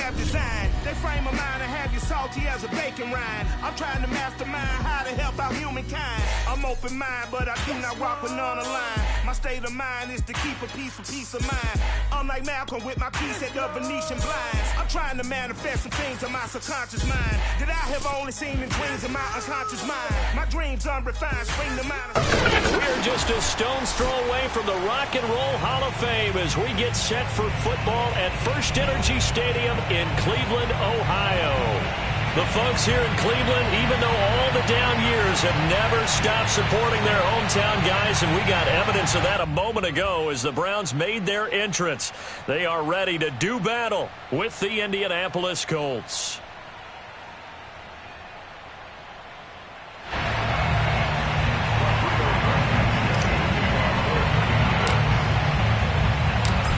have design. They frame a mind and have you salty as a bacon rind. I'm trying to mastermind how to help out humankind. I'm open mind, but I do not rock with none aligned. My state of mind is to keep a peace for peace of mind. I'm like Malcolm with my piece at the Venetian blinds. I'm trying to manifest some things in my subconscious mind that I have only seen in dreams in my unconscious mind. My dreams unrefined, spring to mind. We're just a stone's throw away from the Rock and Roll Hall of Fame as we get set for football at First Energy Stadium in Cleveland, Ohio. The folks here in Cleveland, even though all the down years, have never stopped supporting their hometown guys, and we got evidence of that a moment ago as the Browns made their entrance. They are ready to do battle with the Indianapolis Colts.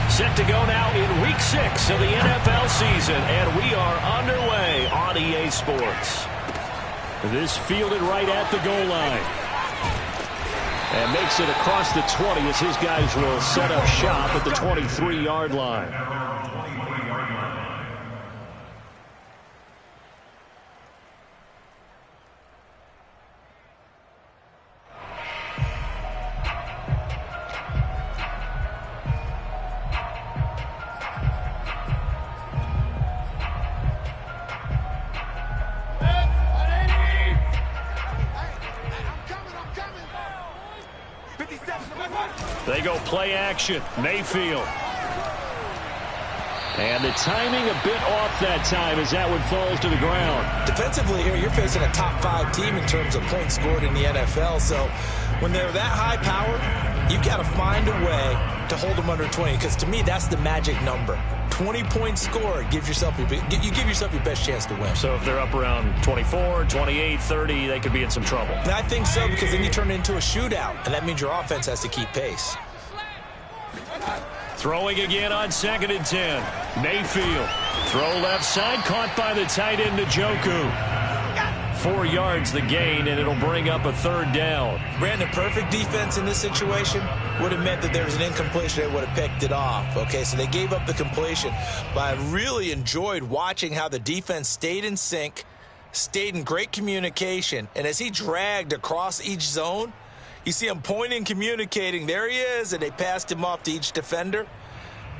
Set to go now in Week 6 of the NFL season, and we are underway on EA Sports. This fielded right at the goal line. And makes it across the 20 as his guys will set up shop at the 23-yard line. They go play action. Mayfield. And the timing a bit off that time as that one falls to the ground. Defensively here, you're facing a top 5 team in terms of points scored in the NFL. So when they're that high powered, you've got to find a way to hold them under 20. Because to me, that's the magic number. 20 points scored gives yourself you give yourself your best chance to win. So if they're up around 24, 28, 30, they could be in some trouble. And I think so, because then you turn it into a shootout, and that means your offense has to keep pace. Throwing again on 2nd and 10. Mayfield. Throw left side, caught by the tight end Njoku. 4 yards the gain, and it'll bring up a 3rd down. Brandon, perfect defense in this situation would have meant that there was an incompletion. They would have picked it off. Okay, so they gave up the completion. But I really enjoyed watching how the defense stayed in sync, stayed in great communication, and as he dragged across each zone, you see him pointing, communicating. There he is, and they passed him off to each defender.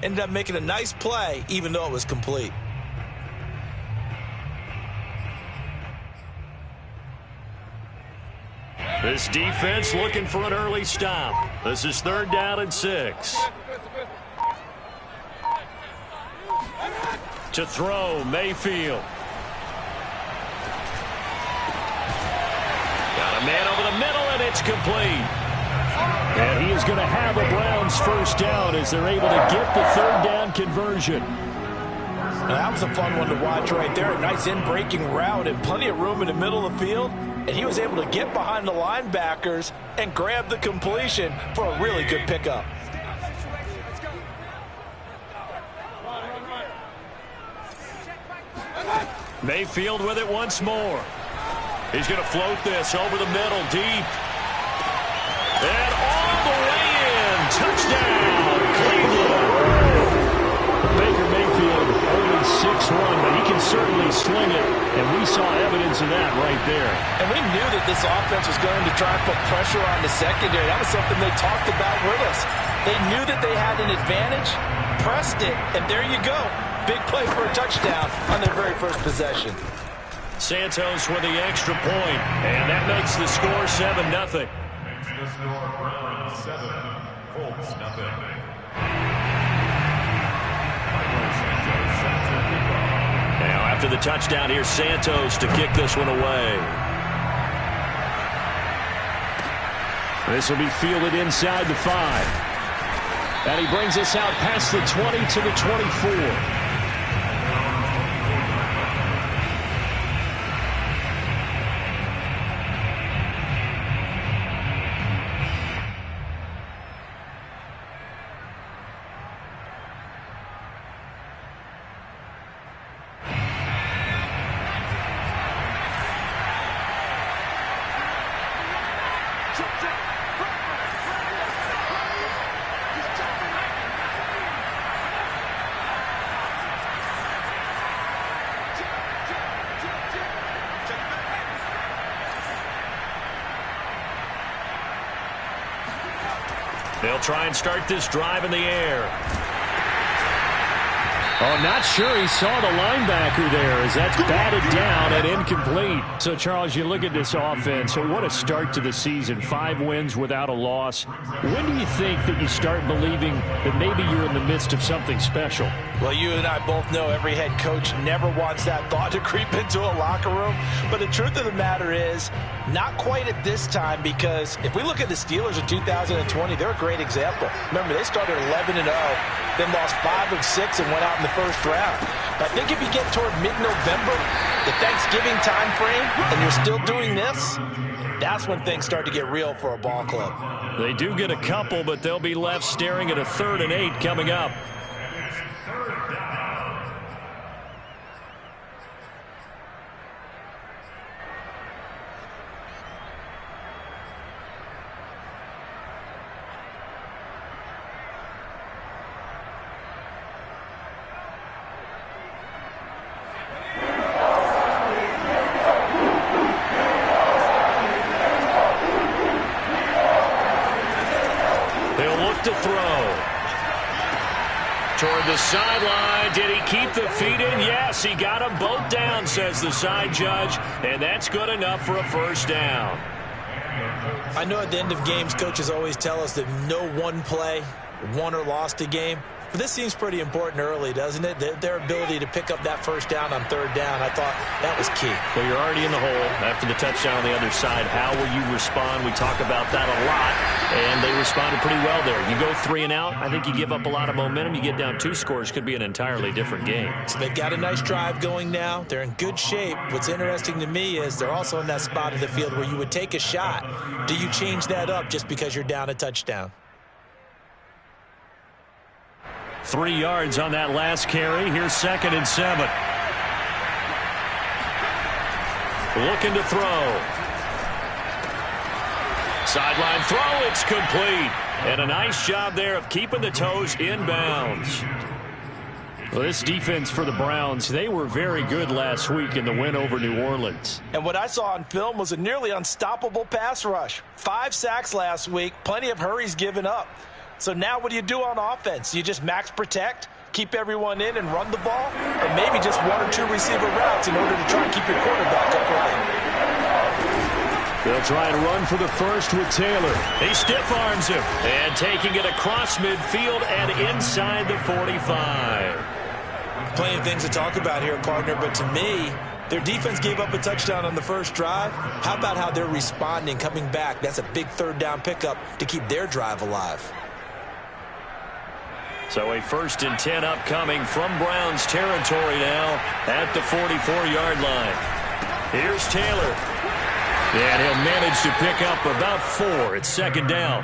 Ended up making a nice play, even though it was complete. This defense looking for an early stop. This is 3rd down and 6. To throw, Mayfield. Got a man over the middle, and it's complete. And he is going to have a Browns 1st down as they're able to get the 3rd down conversion. Now, that was a fun one to watch right there. A nice in-breaking route and plenty of room in the middle of the field. And he was able to get behind the linebackers and grab the completion for a really good pickup. Mayfield with it once more. He's going to float this over the middle, deep. And all the way in. Touchdown, Cleveland. Baker Mayfield only 6'1", but he can certainly sling it, and we saw evidence of that right there. And we knew that this offense was going to try and put pressure on the secondary. That was something they talked about with us. They knew that they had an advantage, pressed it, and there you go. Big play for a touchdown on their very first possession. Santos with the extra point, and that makes the score 7-0. Now after the touchdown, here's Santos to kick this one away. This will be fielded inside the 5. And he brings us out past the 20 to the 24. They'll try and start this drive in the air. Oh, not sure he saw the linebacker there as that's batted down and incomplete. So, Charles, you look at this offense. So what a start to the season. 5 wins without a loss. When do you think that you start believing that maybe you're in the midst of something special? Well, you and I both know every head coach never wants that thought to creep into a locker room. But the truth of the matter is, not quite at this time, because if we look at the Steelers in 2020, they're a great example. Remember, they started 11-0, then lost 5 of 6 and went out in the first round. But I think if you get toward mid-November, the Thanksgiving time frame, and you're still doing this, that's when things start to get real for a ball club. They do get a couple, but they'll be left staring at a 3rd and 8 coming up. To throw. Toward the sideline. Did he keep the feet in? Yes, he got them both down, says the side judge, and that's good enough for a first down. I know at the end of games, coaches always tell us that no one play won or lost a game. But this seems pretty important early, doesn't it? Their ability to pick up that first down on 3rd down, I thought that was key. Well, you're already in the hole after the touchdown on the other side. How will you respond? We talk about that a lot, and they responded pretty well there. You go 3 and out, I think you give up a lot of momentum. You get down 2 scores, could be an entirely different game. So they've got a nice drive going now. They're in good shape. What's interesting to me is they're also in that spot of the field where you would take a shot. Do you change that up just because you're down a touchdown? 3 yards on that last carry. Here's 2nd and 7. Looking to throw. Sideline throw. It's complete. And a nice job there of keeping the toes inbounds. Well, this defense for the Browns, they were very good last week in the win over New Orleans. And what I saw on film was a nearly unstoppable pass rush. 5 sacks last week, plenty of hurries given up. So now what do you do on offense? You just max protect, keep everyone in and run the ball? Or maybe just 1 or 2 receiver routes in order to try and keep your quarterback upright? They'll try and run for the first with Taylor. He stiff arms him. And taking it across midfield and inside the 45. Plenty of things to talk about here, partner, but to me, their defense gave up a touchdown on the first drive. How about how they're responding, coming back? That's a big 3rd down pickup to keep their drive alive. So a 1st and 10 upcoming from Browns territory now at the 44-yard line. Here's Taylor. And he'll manage to pick up about 4. It's 2nd down.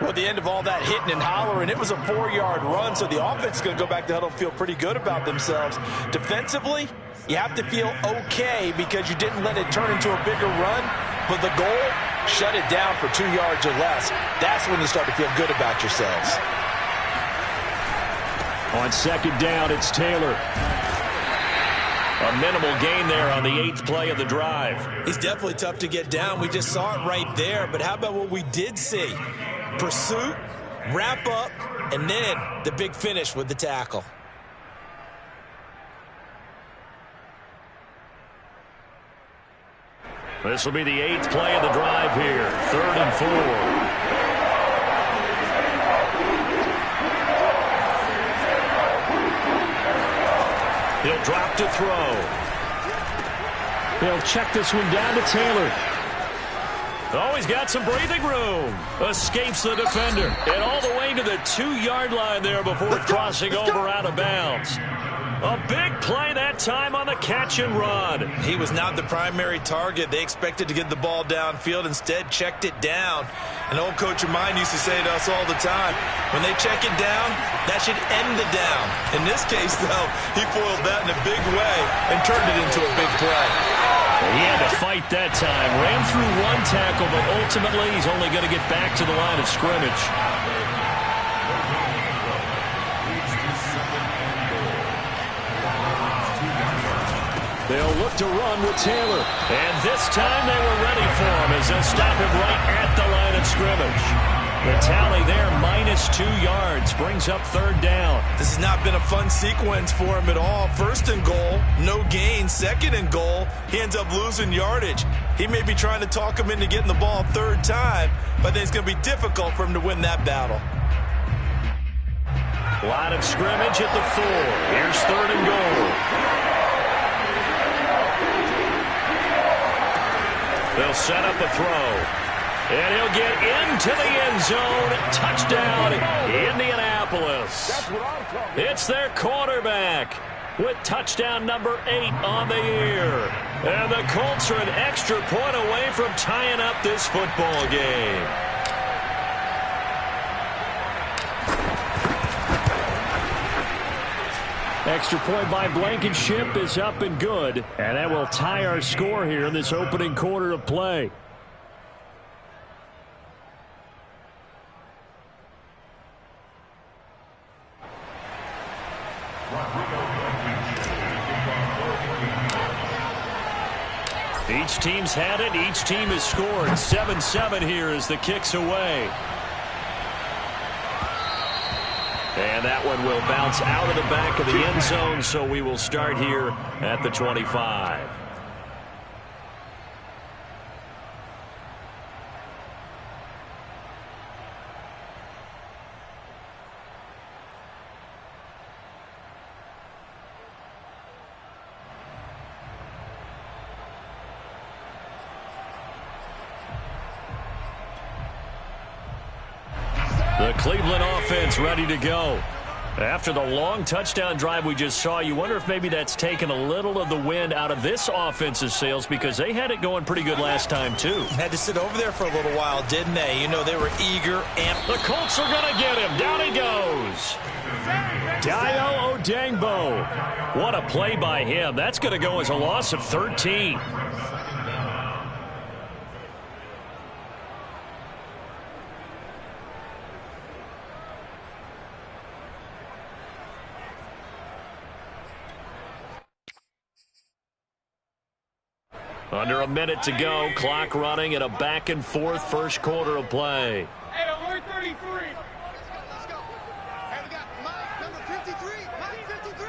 Well, at the end of all that hitting and hollering, it was a 4-yard run, so the offense is going to go back to huddle, feel pretty good about themselves. Defensively, you have to feel okay because you didn't let it turn into a bigger run, but the goal, shut it down for 2 yards or less. That's when you start to feel good about yourselves. On 2nd down, it's Taylor. A minimal gain there on the 8th play of the drive. He's definitely tough to get down. We just saw it right there. But how about what we did see? Pursuit, wrap up, and then the big finish with the tackle. This will be the 8th play of the drive here. 3rd and 4. He'll drop to throw. They'll check this one down to Taylor. Oh, he's got some breathing room. Escapes the defender. And all the way to the 2-yard line there before crossing over out of bounds. A big play that time on the catch and run. He was not the primary target. They expected to get the ball downfield. Instead, checked it down. An old coach of mine used to say to us all the time, when they check it down, that should end the down. In this case, though, he foiled that in a big way and turned it into a big play. He had to fight that time. Ran through 1 tackle, but ultimately he's only going to get back to the line of scrimmage. They'll look to run with Taylor. And this time they were ready for him as they'll stop him right at the line of scrimmage. The tally there, -2 yards, brings up 3rd down. This has not been a fun sequence for him at all. 1st and goal, no gain. 2nd and goal, he ends up losing yardage. He may be trying to talk him into getting the ball 3rd time, but I think it's going to be difficult for him to win that battle. Line of scrimmage at the 4. Here's 3rd and goal. They'll set up a throw. And he'll get into the end zone. Touchdown, Indianapolis. It's their quarterback with touchdown number 8 on the year. And the Colts are an extra point away from tying up this football game. Extra point by Blankenship is up and good. And that will tie our score here in this opening quarter of play. Each team's had it. Each team has scored. 7-7 here as the kick's away. And that one will bounce out of the back of the end zone, so we will start here at the 25. The Cleveland offense ready to go. After the long touchdown drive we just saw, you wonder if maybe that's taken a little of the wind out of this offense's sails because they had it going pretty good last time, too. Had to sit over there for a little while, didn't they? You know, they were eager. And the Colts are going to get him. Down he goes. Dayo Odangbo. What a play by him. That's going to go as a loss of 13. Under a minute to go, clock running in a back-and-forth first quarter of play. Hey, alert 33. Let's go. Hey, we got Mike, number 53. Mike 53.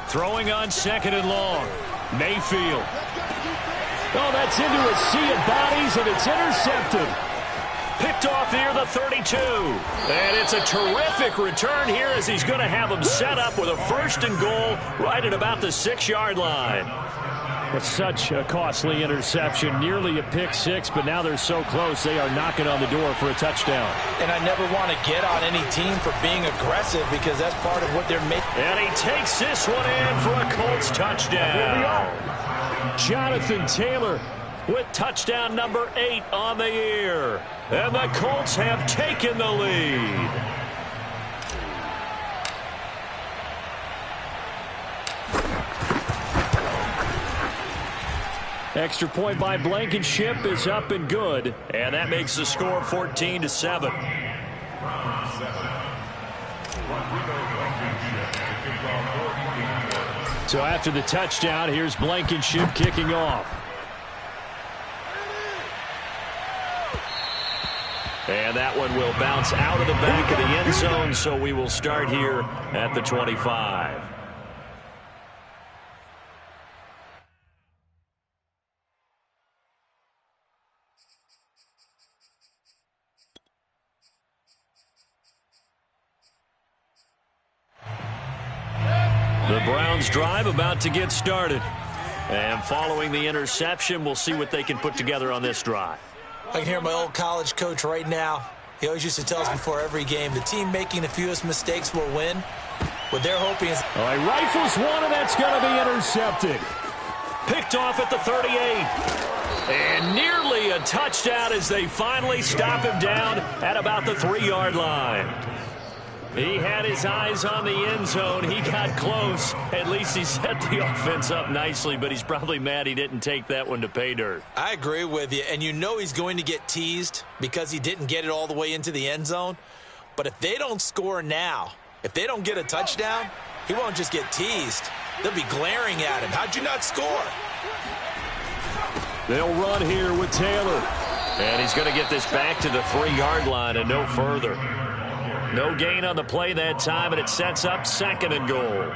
Throwing on 2nd and long. Mayfield. Oh, that's into a sea of bodies, and it's intercepted. Picked off near the 32. And it's a terrific return here as he's going to have them set up with a 1st and goal right at about the 6-yard line. It's such a costly interception, nearly a pick 6, but now they're so close they are knocking on the door for a touchdown. And I never want to get on any team for being aggressive because that's part of what they're making. And he takes this one in for a Colts touchdown. Jonathan Taylor with touchdown number 8 on the year. And the Colts have taken the lead. Extra point by Blankenship is up and good. And that makes the score 14-7. So after the touchdown, here's Blankenship kicking off. And that one will bounce out of the back of the end zone, so we will start here at the 25. The Browns drive about to get started. And following the interception, we'll see what they can put together on this drive. I can hear my old college coach right now. He always used to tell us before every game, the team making the fewest mistakes will win. What they're hoping is... All right, rifles one, and that's going to be intercepted. Picked off at the 38. And nearly a touchdown as they finally stop him down at about the 3-yard line. He had his eyes on the end zone. He got close. At least he set the offense up nicely, but he's probably mad he didn't take that one to pay dirt. I agree with you, and you know he's going to get teased because he didn't get it all the way into the end zone. But if they don't score now, if they don't get a touchdown, he won't just get teased. They'll be glaring at him. How'd you not score? They'll run here with Taylor. And he's going to get this back to the 3-yard line and no further. No gain on the play that time, and it sets up 2nd and goal.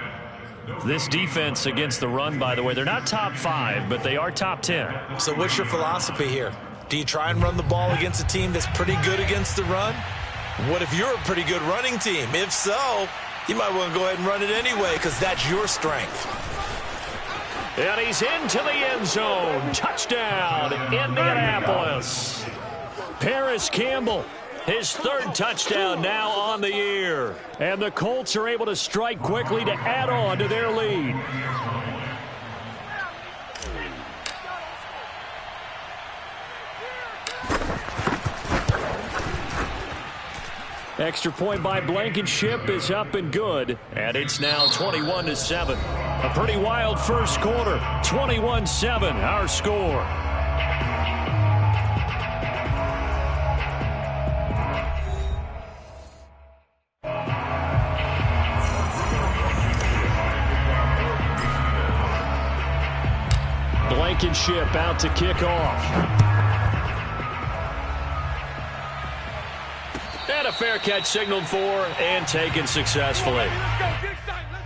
This defense against the run, by the way, they're not top 5, but they are top 10. So what's your philosophy here? Do you try and run the ball against a team that's pretty good against the run? What if you're a pretty good running team? If so, you might want to go ahead and run it anyway because that's your strength. And he's into the end zone. Touchdown, Indianapolis. Paris Campbell, his 3rd touchdown now on the year. And the Colts are able to strike quickly to add on to their lead. Extra point by Blankenship is up and good, and it's now 21-7. A pretty wild first quarter. 21-7, our score. Blankenship out to kick off. And a fair catch signaled for and taken successfully. Let's go, get excited. Let's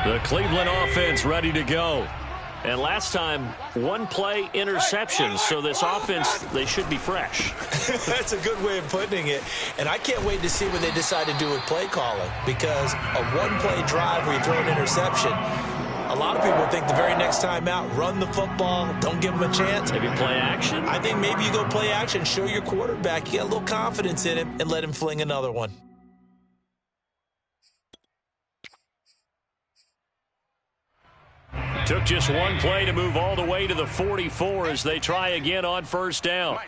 go. The Cleveland offense ready to go. And last time, 1 play interception, so this offense, they should be fresh. That's a good way of putting it. And I can't wait to see what they decide to do with play calling, because a 1-play drive where you throw an interception, a lot of people think the very next time out, run the football, don't give them a chance. Maybe play action? I think maybe you go play action, show your quarterback, you get a little confidence in him, and let him fling another one. Took just 1 play to move all the way to the 44 as they try again on first down.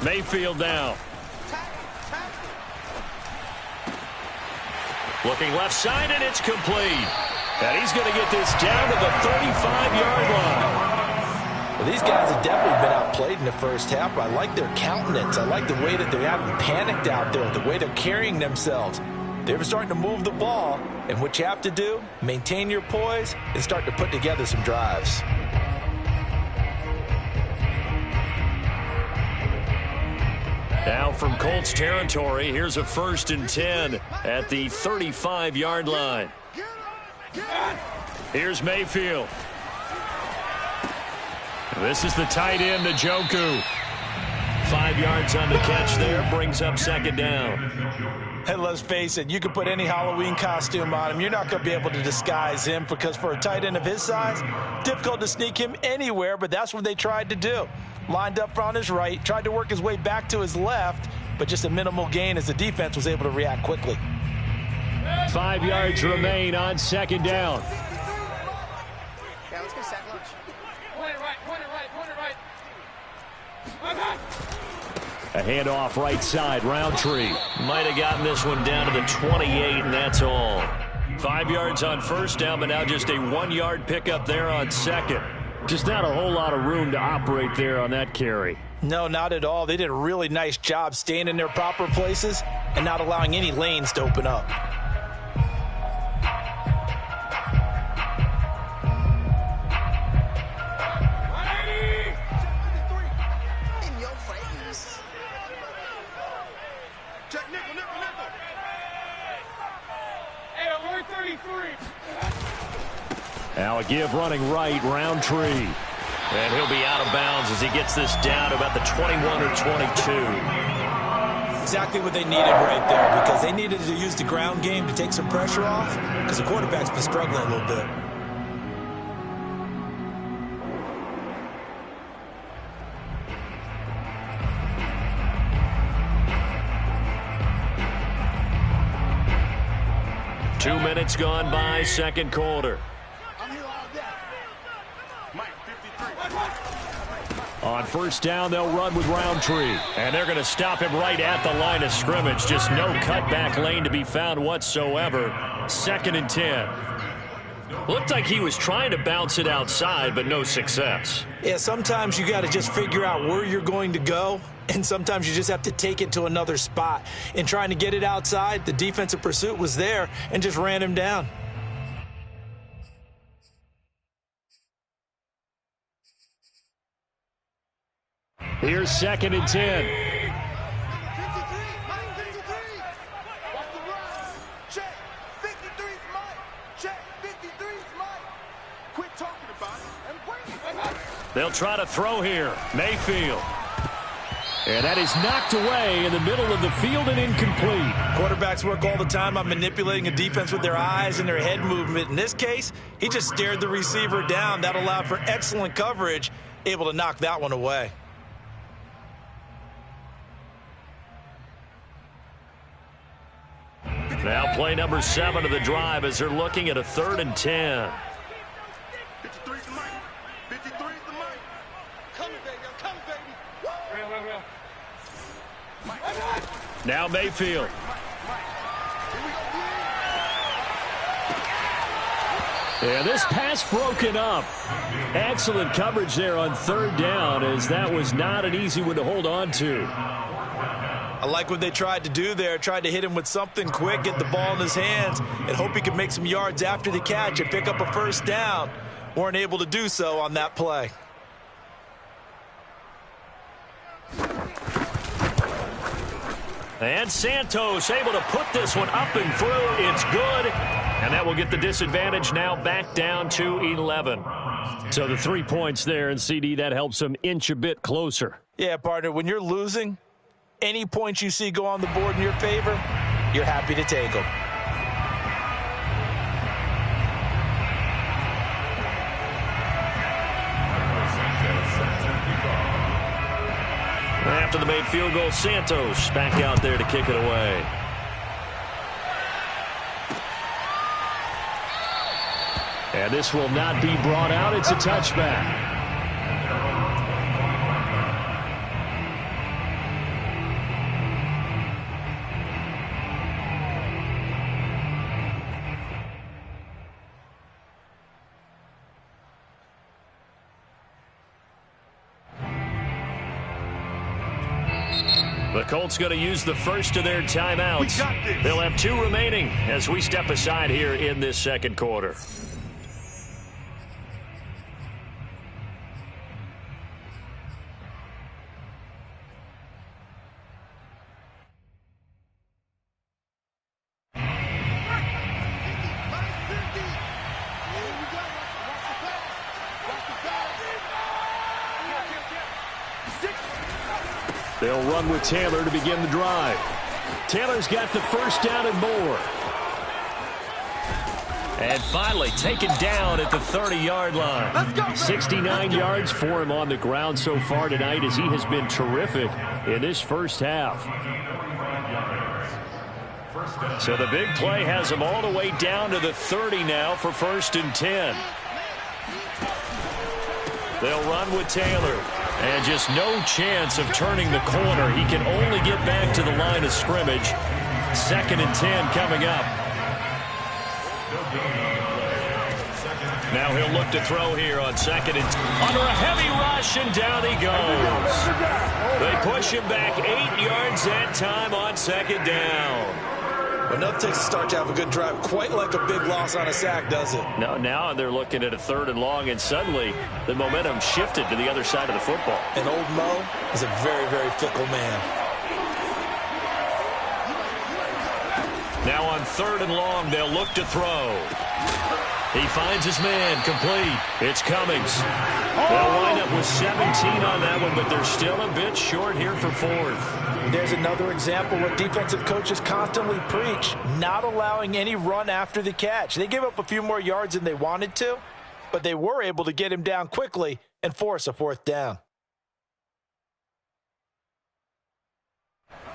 Mayfield now. Looking left side, and it's complete. And he's going to get this down to the 35-yard line. Well, these guys have definitely been outplayed in the first half, but I like their countenance. I like the way that they're having panicked out there, the way they're carrying themselves. They were starting to move the ball, and what you have to do, maintain your poise and start to put together some drives. Now from Colts territory, here's a 1st and 10 at the 35-yard line. Here's Mayfield. This is the tight end, Njoku. 5 yards on the catch there, brings up 2nd down. And let's face it, you can put any Halloween costume on him. You're not going to be able to disguise him because for a tight end of his size, difficult to sneak him anywhere, but that's what they tried to do. Lined up on his right, tried to work his way back to his left, but just a minimal gain as the defense was able to react quickly. 5 yards remain on 2nd down. Yeah, let's go sack lunch. Point it right. A handoff right side, Roundtree. Might have gotten this one down to the 28, and that's all. 5 yards on first down, but now just a 1-yard pickup there on 2nd. Just not a whole lot of room to operate there on that carry. No, not at all. They did a really nice job staying in their proper places and not allowing any lanes to open up. Now a give running right, Roundtree. And he'll be out of bounds as he gets this down to about the 21 or 22. Exactly what they needed right there, because they needed to use the ground game to take some pressure off, because the quarterback's been struggling a little bit. Two minutes gone by, 2nd quarter. On first down, they'll run with Roundtree. And they're going to stop him right at the line of scrimmage. Just no cutback lane to be found whatsoever. 2nd and 10. Looked like he was trying to bounce it outside, but no success. Yeah, sometimes you got to just figure out where you're going to go, and sometimes you just have to take it to another spot. In trying to get it outside, the defensive pursuit was there and just ran him down. Here's 2nd and 10. They'll try to throw here. Mayfield. And that is knocked away in the middle of the field and incomplete. Quarterbacks work all the time on manipulating a defense with their eyes and their head movement. In this case, he just stared the receiver down. That allowed for excellent coverage, able to knock that one away. Now play number 7 of the drive as they're looking at a 3rd and 10. 53's the mic. 53's the mic. Coming, baby. I'm coming, baby. Now Mayfield. And this pass broken up. Excellent coverage there on 3rd down, as that was not an easy one to hold on to. I like what they tried to do there, tried to hit him with something quick, get the ball in his hands, and hope he could make some yards after the catch and pick up a 1st down. Weren't able to do so on that play. And Santos able to put this one up and through. It's good. And that will get the disadvantage now back down to 11. So the 3 points there, and CD, that helps them inch a bit closer. Yeah, partner, when you're losing, any points you see go on the board in your favor, you're happy to take them. After the made field goal, Santos back out there to kick it away. And this will not be brought out. It's a touchback. The Colts going to use the first of their timeouts. They'll have 2 remaining as we step aside here in this 2nd quarter. They'll run with Taylor to begin the drive. Taylor's got the 1st down and more. And finally taken down at the 30-yard line. 69 yards for him on the ground so far tonight, as he has been terrific in this 1st half. So the big play has him all the way down to the 30 now for 1st and 10. They'll run with Taylor. And just no chance of turning the corner. He can only get back to the line of scrimmage. 2nd and 10 coming up. Now he'll look to throw here on 2nd and 10. Under a heavy rush, and down he goes. They push him back 8 yards that time on 2nd down. But nothing takes a start to have a good drive, quite like a big loss on a sack, does it? No, now they're looking at a 3rd and long, and suddenly the momentum shifted to the other side of the football. And old Mo is a very, very fickle man. Now on 3rd and long, they'll look to throw. He finds his man, complete. It's Cummings. They'll wind up with 17 on that one, but they're still a bit short here for 4th. There's another example what defensive coaches constantly preach, not allowing any run after the catch. They gave up a few more yards than they wanted to, but they were able to get him down quickly and force a 4th down.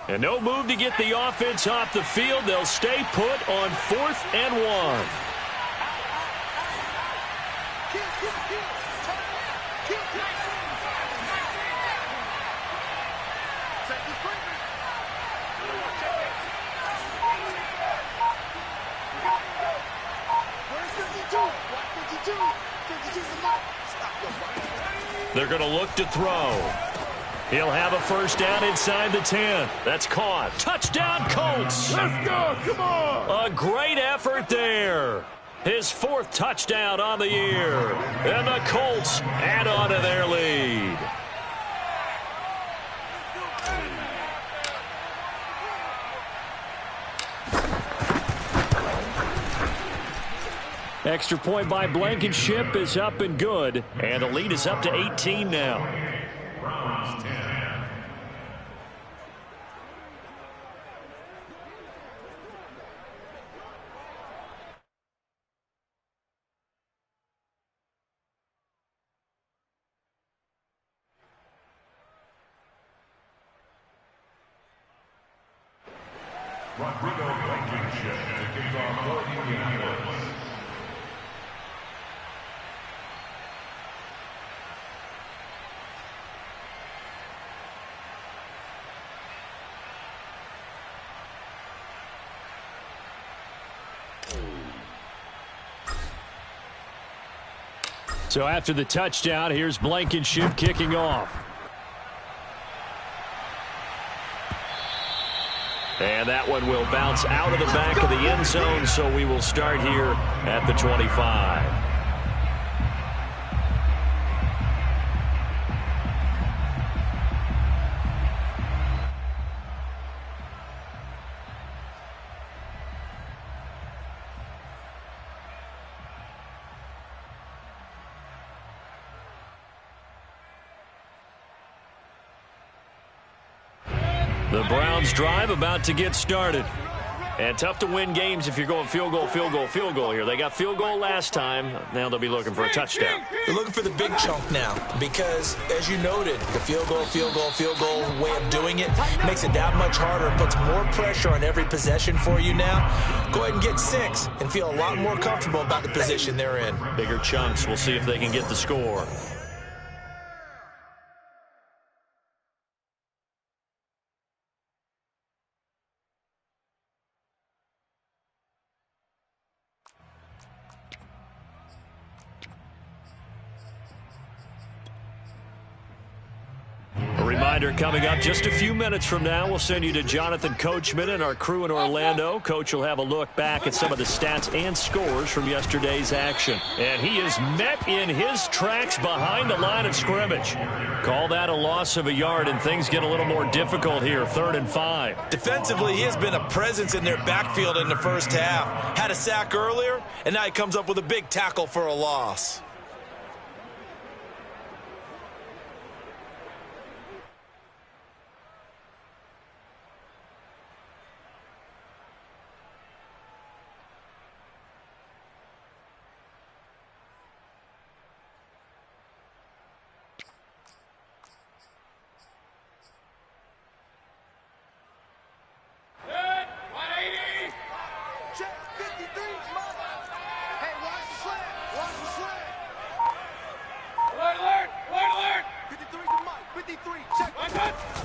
And no move to get the offense off the field. They'll stay put on 4th and 1. Where's 52? They're going to look to throw. He'll have a first down inside the 10. That's caught. Touchdown, Colts. Let's go. Come on. A great effort there. His 4th touchdown on the year. And the Colts add on to their lead. Extra point by Blankenship is up and good. And the lead is up to 18 now. So after the touchdown, here's Blankenship kicking off. And that one will bounce out of the back of the end zone, so we will start here at the 25. The Browns drive about to get started. And tough to win games if you're going field goal, field goal, field goal here. They got field goal last time. Now they'll be looking for a touchdown. They're looking for the big chunk now because, as you noted, the field goal way of doing it makes it that much harder and puts more pressure on every possession for you now. Go ahead and get 6 and feel a lot more comfortable about the position they're in. Bigger chunks. We'll see if they can get the score. Coming up just a few minutes from now, we'll send you to Jonathan Coachman and our crew in Orlando. Coach will have a look back at some of the stats and scores from yesterday's action. And he is met in his tracks behind the line of scrimmage. Call that a loss of a yard, and things get a little more difficult here, 3rd and 5. Defensively, he has been a presence in their backfield in the first half. Had a sack earlier, and now he comes up with a big tackle for a loss.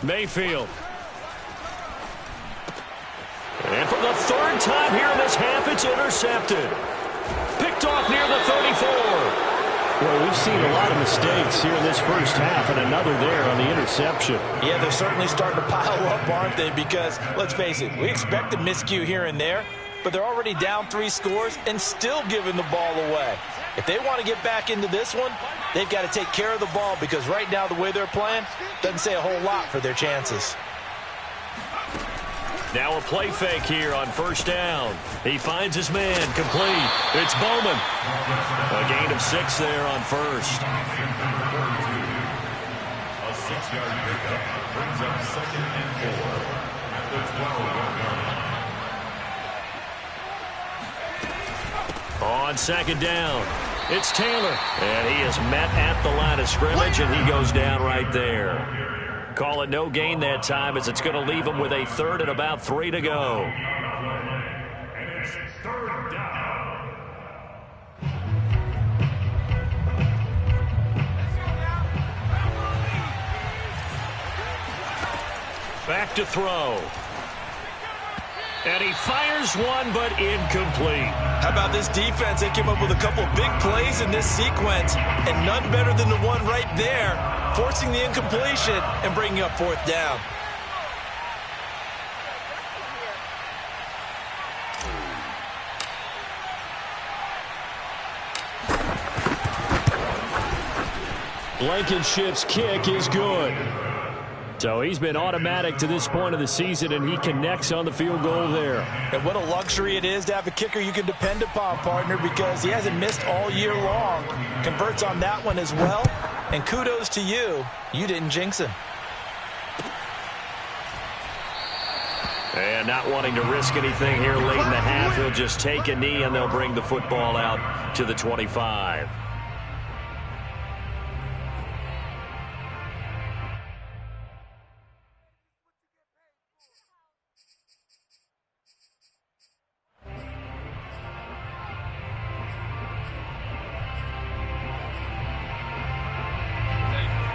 Mayfield. And for the 3rd time here in this half, it's intercepted. Picked off near the 34. Well, we've seen a lot of mistakes here in this first half, and another there on the interception. Yeah, they're certainly starting to pile up, aren't they? Because, let's face it, we expect a miscue here and there, but they're already down 3 scores and still giving the ball away. If they want to get back into this one, they've got to take care of the ball because right now the way they're playing doesn't say a whole lot for their chances. Now a play fake here on 1st down. He finds his man complete. It's Bowman. A gain of 6 there on 1st. A 6-yard pickup brings up 2nd and 4 at the 12-yard line. On 2nd down, it's Taylor. And he is met at the line of scrimmage, and he goes down right there. Call it no gain that time as it's going to leave him with a 3rd and about 3 to go. And it's 3rd down. Back to throw. And he fires one, but incomplete. How about this defense? They came up with a couple of big plays in this sequence, and none better than the one right there, forcing the incompletion and bringing up fourth down. Blankenship's kick is good. So he's been automatic to this point of the season, and he connects on the field goal there. And what a luxury it is to have a kicker you can depend upon, partner, because he hasn't missed all year long. Converts on that one as well, and kudos to you. You didn't jinx him. And not wanting to risk anything here late in the half, he'll just take a knee, and they'll bring the football out to the 25.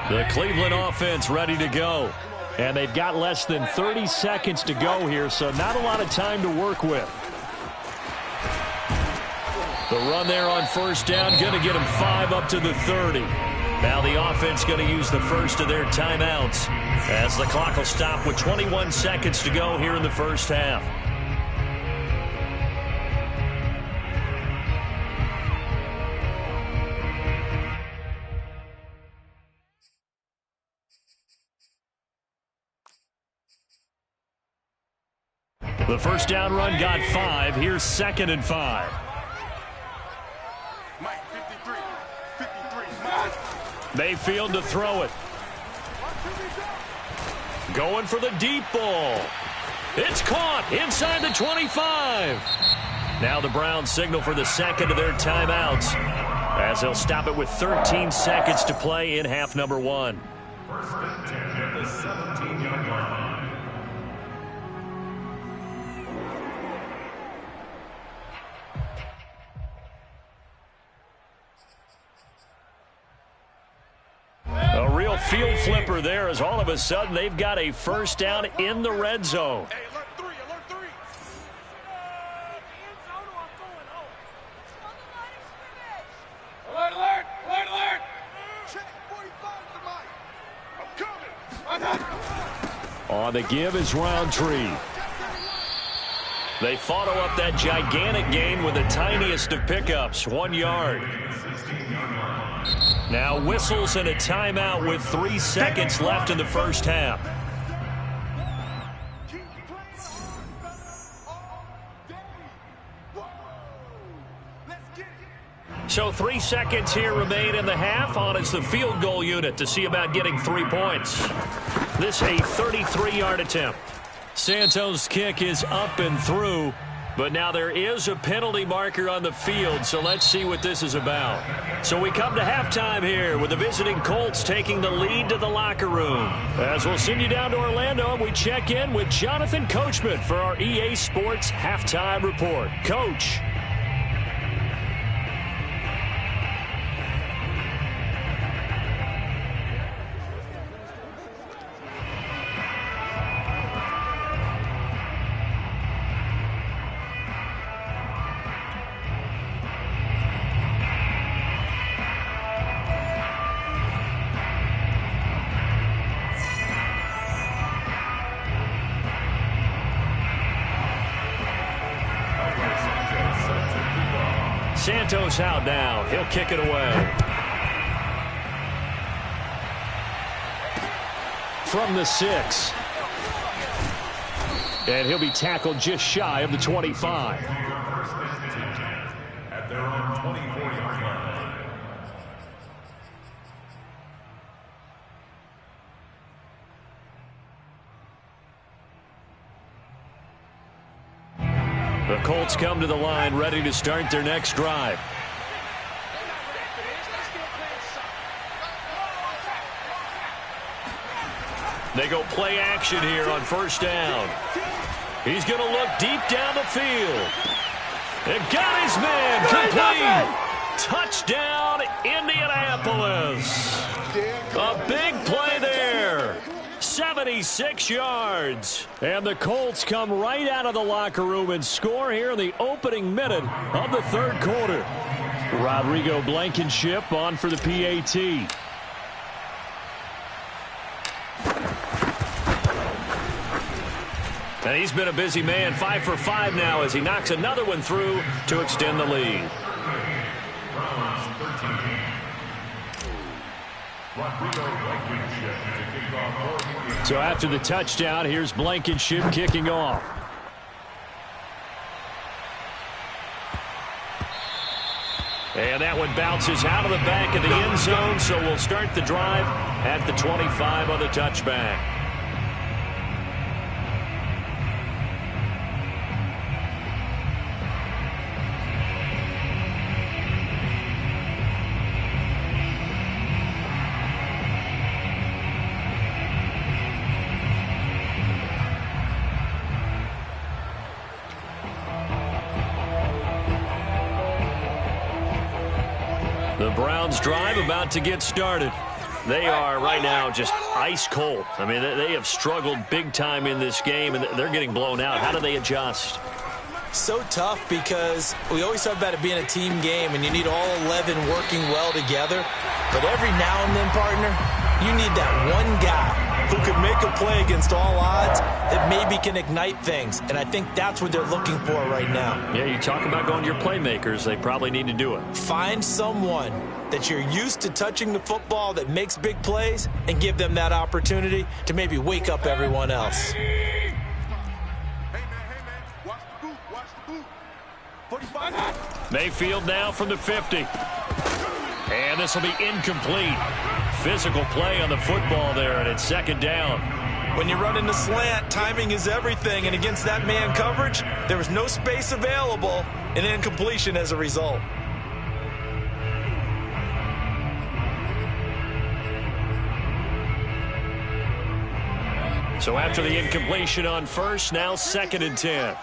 The Cleveland offense ready to go. And they've got less than 30 seconds to go here, so not a lot of time to work with. The run there on first down, going to get them 5 up to the 30. Now the offense going to use the first of their timeouts as the clock will stop with 21 seconds to go here in the first half. The first down run got 5. Here's 2nd and 5. Mike, 53. 53. Mike. Mayfield to throw it. Going for the deep ball. It's caught inside the 25. Now the Browns signal for the second of their timeouts as they'll stop it with 13 seconds to play in half number 1. First and 10 at the 17-yard line. A real field flipper there as all of a sudden they've got a first down in the red zone. Hey, alert 3, alert 3. Alert, alert, alert, alert. Check 45 to Mike. I'm coming. On the give is Roundtree. They follow up that gigantic gain with the tiniest of pickups, 1 yard. Now whistles and a timeout with 3 seconds left in the first half. So 3 seconds here remain in the half. On is the field goal unit to see about getting 3 points. This a 33-yard attempt. Santos' kick is up and through, but now there is a penalty marker on the field, so let's see what this is about. So we come to halftime here with the visiting Colts taking the lead to the locker room. As we'll send you down to Orlando, we check in with Jonathan Coachman for our EA Sports Halftime Report. Coach. Santos out now. He'll kick it away. From the 6. And he'll be tackled just shy of the 25. At their own 24-yard line. The Colts come to the line ready to start their next drive. They go play action here on first down. He's going to look deep down the field. And got his man complete. Touchdown, Indianapolis. A big play there. 76 yards. And the Colts come right out of the locker room and score here in the opening minute of the third quarter. Rodrigo Blankenship on for the PAT. And he's been a busy man, 5 for 5 now as he knocks another one through to extend the lead. So after the touchdown, here's Blankenship kicking off. And that one bounces out of the back of the end zone, so we'll start the drive at the 25 on the touchback. The Browns drive about to get started. They are right now just ice cold. I mean, they have struggled big time in this game, and they're getting blown out. How do they adjust? So tough because we always talk about it being a team game, and you need all 11 working well together. But every now and then, partner, you need that one guy who can make a play against all odds that maybe can ignite things. And I think that's what they're looking for right now. Yeah, you talk about going to your playmakers. They probably need to do it. Find someone that you're used to touching the football that makes big plays and give them that opportunity to maybe wake up everyone else. Hey, man, watch the boot, 45. Mayfield now from the 50. And this will be incomplete. Physical play on the football there, and it's second down. When you run in the slant, timing is everything, and against that man coverage, there was no space available, and incompletion as a result. So after the incompletion on first, now 2nd and 10.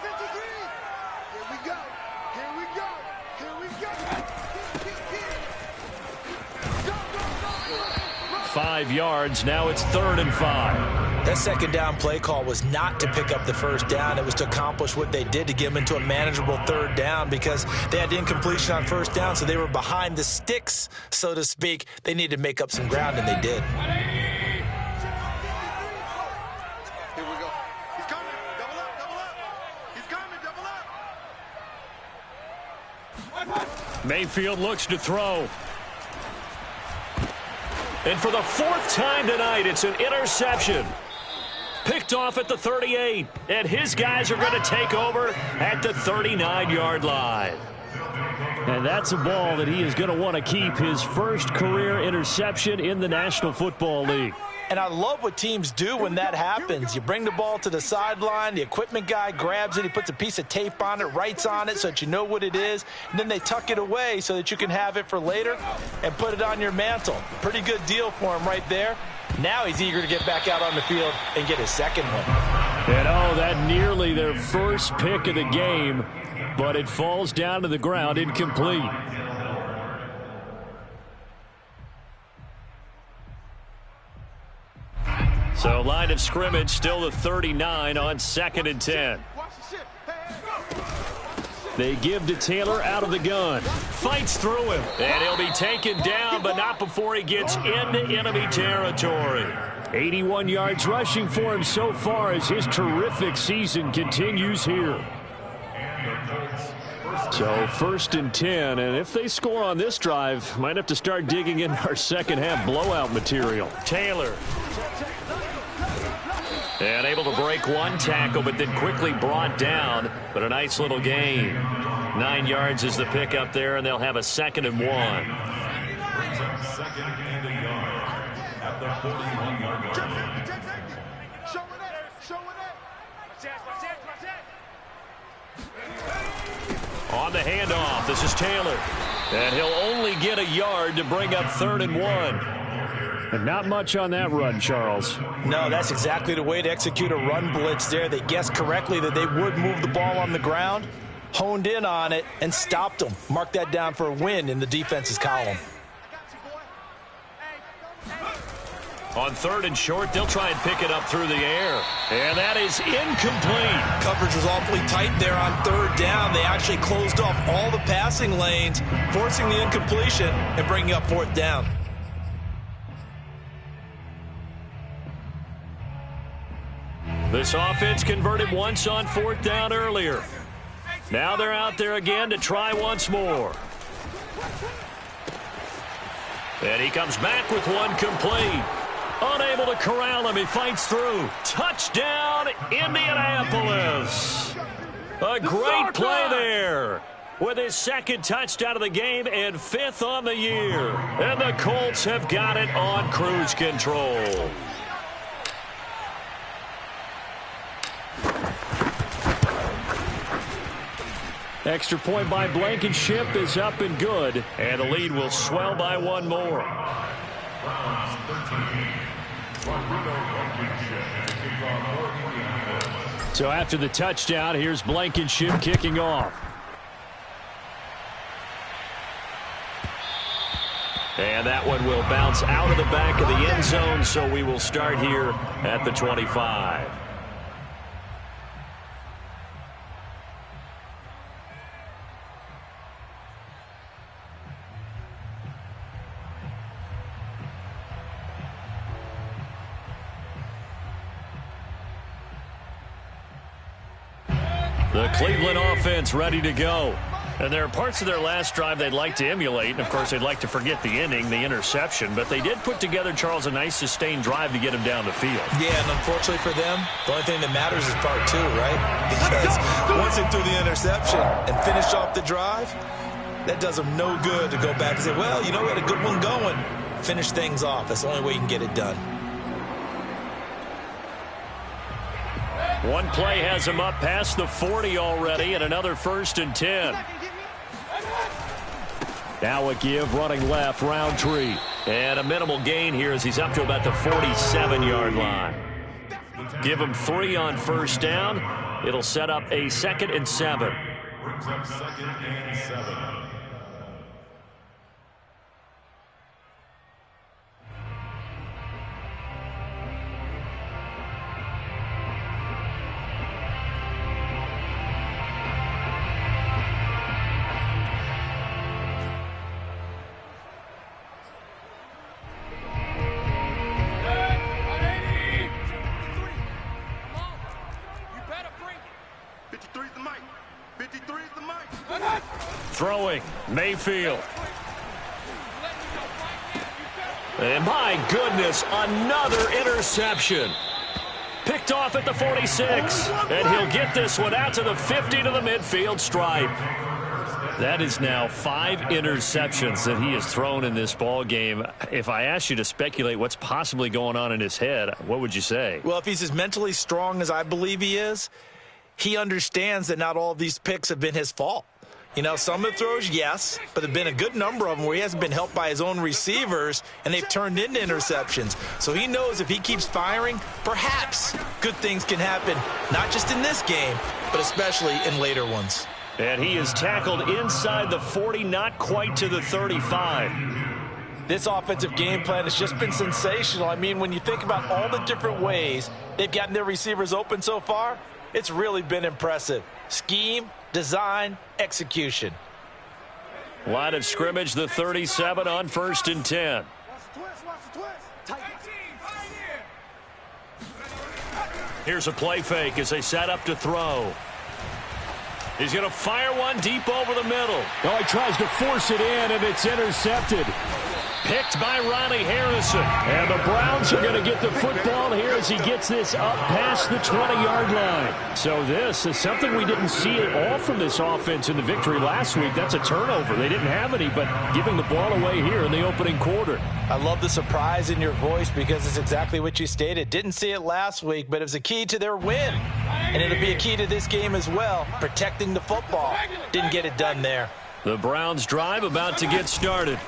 Five yards. Now it's 3rd and 5. That second down play call was not to pick up the first down. It was to accomplish what they did to get them into a manageable 3rd down because they had incompletion on first down, so they were behind the sticks, so to speak. They needed to make up some ground, and they did. Here we go. He's coming. Double up. He's coming. Double up. Mayfield looks to throw. And for the 4th time tonight, it's an interception. Picked off at the 38. And his guys are going to take over at the 39-yard line. And that's a ball that he is going to want to keep, his first career interception in the National Football League. And I love what teams do when that happens. You bring the ball to the sideline, the equipment guy grabs it, he puts a piece of tape on it, writes on it so that you know what it is, and then they tuck it away so that you can have it for later and put it on your mantle. Pretty good deal for him right there. Now he's eager to get back out on the field and get his second one. And that nearly their first pick of the game, but it falls down to the ground incomplete. So line of scrimmage still the 39 on 2nd and 10. They give to Taylor out of the gun. Fights through him. And he'll be taken down, but not before he gets into enemy territory. 81 yards rushing for him so far as his terrific season continues here. So 1st and 10, and if they score on this drive, might have to start digging in our second half blowout material. Taylor. And able to break one tackle, but then quickly brought down. But a nice little gain. 9 yards is the pickup there, and they'll have a 2nd and 1. Brings up 2nd and a yard at the 41-yard line. On the handoff, this is Taylor. And he'll only get a yard to bring up 3rd and 1. And not much on that run, Charles. No, that's exactly the way to execute a run blitz there. They guessed correctly that they would move the ball on the ground, honed in on it, and stopped them. Mark that down for a win in the defense's column. On 3rd and short, they'll try and pick it up through the air. And that is incomplete. Coverage was awfully tight there on 3rd down. They actually closed off all the passing lanes, forcing the incompletion and bringing up 4th down. This offense converted once on 4th down earlier. Now they're out there again to try once more. And he comes back with one complete. Unable to corral him. He fights through. Touchdown, Indianapolis. A great play there. With his 2nd touchdown of the game and 5th on the year. And the Colts have got it on cruise control. Extra point by Blankenship is up and good. And the lead will swell by one more. So after the touchdown, here's Blankenship kicking off. And that one will bounce out of the back of the end zone, so we will start here at the 25. The Cleveland offense ready to go. And there are parts of their last drive they'd like to emulate. And, of course, they'd like to forget the ending, the interception. But they did put together, Charles, a nice sustained drive to get him down the field. Yeah, and unfortunately for them, the only thing that matters is part 2, right? Because once they threw the interception and finished off the drive, that does them no good to go back and say, well, you know, we had a good one going. Finish things off. That's the only way you can get it done. One play has him up past the 40 already, and another 1st and 10. Now a give, running left, Roundtree. And a minimal gain here as he's up to about the 47-yard line. Give him 3 on 1st down. It'll set up a 2nd and 7. Brings up 2nd and 7. Throwing, Mayfield. And my goodness, another interception. Picked off at the 46. And he'll get this one out to the 50 to the midfield stripe. That is now 5 interceptions that he has thrown in this ball game. If I asked you to speculate what's possibly going on in his head, what would you say? Well, if he's as mentally strong as I believe he is, he understands that not all of these picks have been his fault. You know, some of the throws, yes, but there have been a good number of them where he hasn't been helped by his own receivers, and they've turned into interceptions. So he knows if he keeps firing, perhaps good things can happen, not just in this game, but especially in later ones. And he is tackled inside the 40, not quite to the 35. This offensive game plan has just been sensational. I mean, when you think about all the different ways they've gotten their receivers open so far, it's really been impressive. Scheme, design, execution. Line of scrimmage, the 37 on 1st and 10. Here's a play fake as they set up to throw. He's going to fire one deep over the middle. Oh, he tries to force it in, and it's intercepted. Picked by Ronnie Harrison. And the Browns are going to get the football here as he gets this up past the 20-yard line. So this is something we didn't see at all from this offense in the victory last week. That's a turnover. They didn't have any, but giving the ball away here in the opening quarter. I love the surprise in your voice because it's exactly what you stated. Didn't see it last week, but it was a key to their win. And it'll be a key to this game as well, protecting the football. Didn't get it done there. The Browns drive about to get started.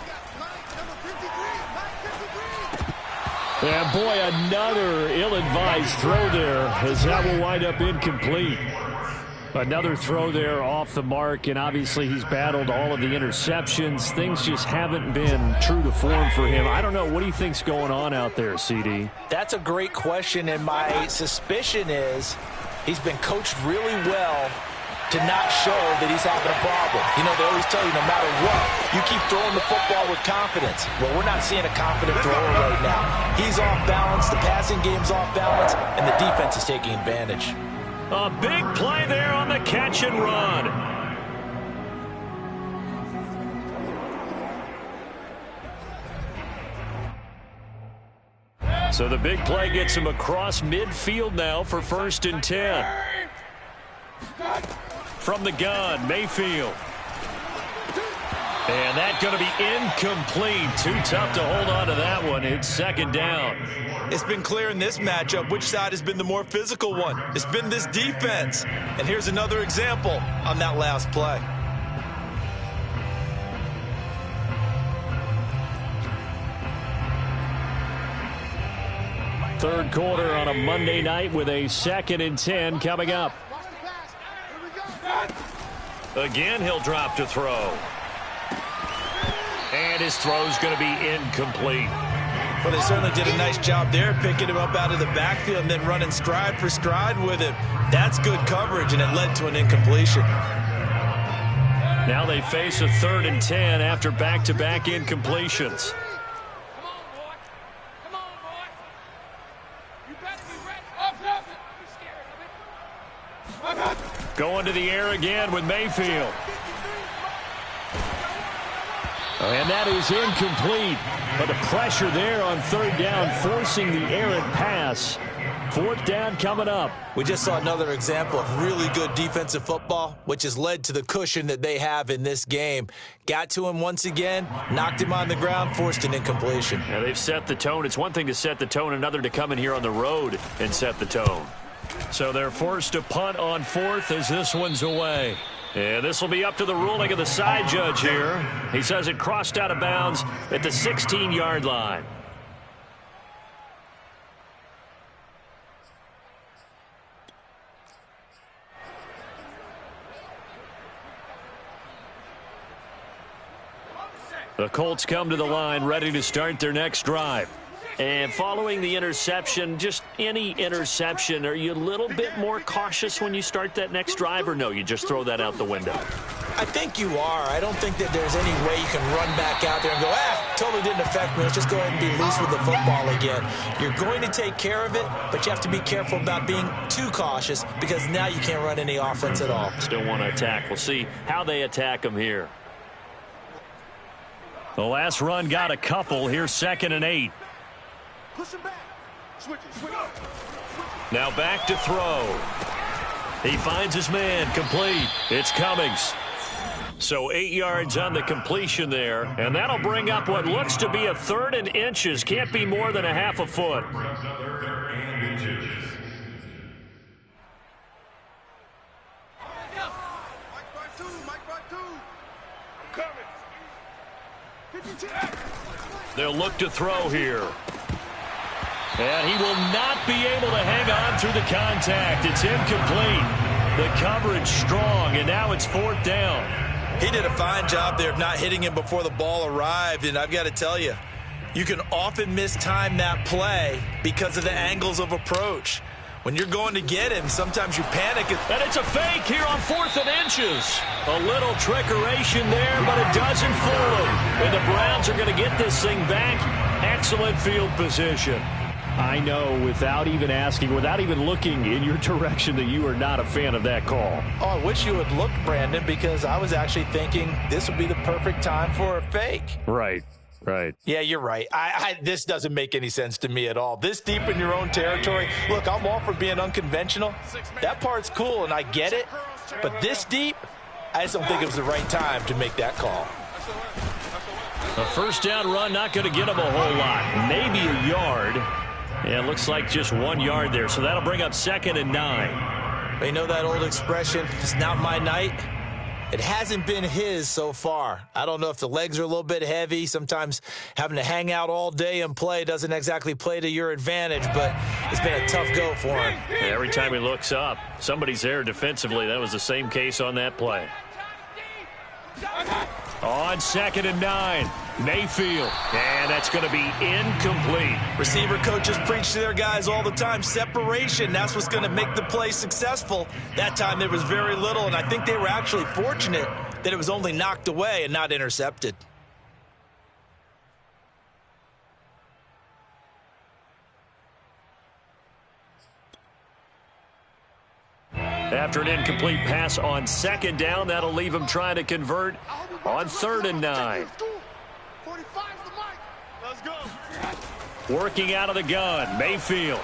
And boy, another ill-advised throw there as that will wind up incomplete. Another throw there off the mark, and obviously he's battled all of the interceptions. Things just haven't been true to form for him. I don't know. What do you think's going on out there, CD? That's a great question, and my suspicion is he's been coached really well to not show that he's having a problem. You know, they always tell you no matter what, you keep throwing the football with confidence. Well, we're not seeing a confident thrower right now. He's off balance, the passing game's off balance, and the defense is taking advantage. A big play there on the catch and run. So the big play gets him across midfield now for 1st and 10. From the gun, Mayfield. And that's going to be incomplete. Too tough to hold on to that one. It's 2nd down. It's been clear in this matchup which side has been the more physical one. It's been this defense. And here's another example on that last play. Third quarter on a Monday night with a 2nd and 10 coming up. Again, he'll drop to throw. And his throw's going to be incomplete. Well, they certainly did a nice job there, picking him up out of the backfield and then running stride for stride with him. That's good coverage, and it led to an incompletion. Now they face a 3rd and 10 after back-to-back incompletions. Come on, boy. You better be ready. Up. Going to the air again with Mayfield. And that is incomplete. But the pressure there on 3rd down, forcing the errant pass. 4th down coming up. We just saw another example of really good defensive football, which has led to the cushion that they have in this game. Got to him once again, knocked him on the ground, forced an incompletion. Yeah, they've set the tone. It's one thing to set the tone, another to come in here on the road and set the tone. So they're forced to punt on 4th as this one's away. And this will be up to the ruling of the side judge here. He says it crossed out of bounds at the 16-yard line. The Colts come to the line ready to start their next drive. And following the interception, just any interception, are you a little bit more cautious when you start that next drive, or no, you just throw that out the window? I think you are. I don't think that there's any way you can run back out there and go, totally didn't affect me. Let's just go ahead and be loose with the football again. You're going to take care of it, but you have to be careful about being too cautious because now you can't run any offense at all. Still want to attack. We'll see how they attack them here. The last run got a couple. Here's 2nd and 8. Push him back. Switch it. Now back to throw. He finds his man. Complete. It's Cummings. So 8 yards on the completion there. And that'll bring up what looks to be a 3rd and inches. Can't be more than a half a foot. They'll look to throw here. And he will not be able to hang on through the contact. It's incomplete. The coverage strong, and now it's 4th down. He did a fine job there of not hitting him before the ball arrived, and I've got to tell you, you can often mistime that play because of the angles of approach. When you're going to get him, sometimes you panic. And it's a fake here on 4th and inches. A little trickeration there, but it doesn't fool him. And the Browns are going to get this thing back. Excellent field position. I know, without even asking, without even looking in your direction, that you are not a fan of that call. Oh, I wish you would look, Brandon, because I was actually thinking this would be the perfect time for a fake. Right. Yeah, you're right. This doesn't make any sense to me at all. This deep in your own territory, look, I'm all for being unconventional. That part's cool, and I get it. But this deep, I just don't think it was the right time to make that call. A 1st down run, not going to get him a whole lot. Maybe a yard. And it looks like just 1 yard there. So that'll bring up 2nd and 9. You know that old expression, it's not my night? It hasn't been his so far. I don't know if the legs are a little bit heavy. Sometimes having to hang out all day and play doesn't exactly play to your advantage, but it's been a tough go for him. Every time he looks up, somebody's there defensively. That was the same case on that play. On 2nd and 9, Mayfield. And that's going to be incomplete. Receiver coaches preach to their guys all the time. Separation, that's what's going to make the play successful. That time there was very little, and I think they were actually fortunate that it was only knocked away and not intercepted. After an incomplete pass on 2nd down, that'll leave him trying to convert on 3rd and 9. 45's the mic. Let's go. Working out of the gun, Mayfield.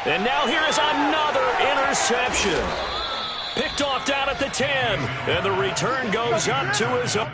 And now here is another interception. Picked off down at the 10, and the return goes up to his own.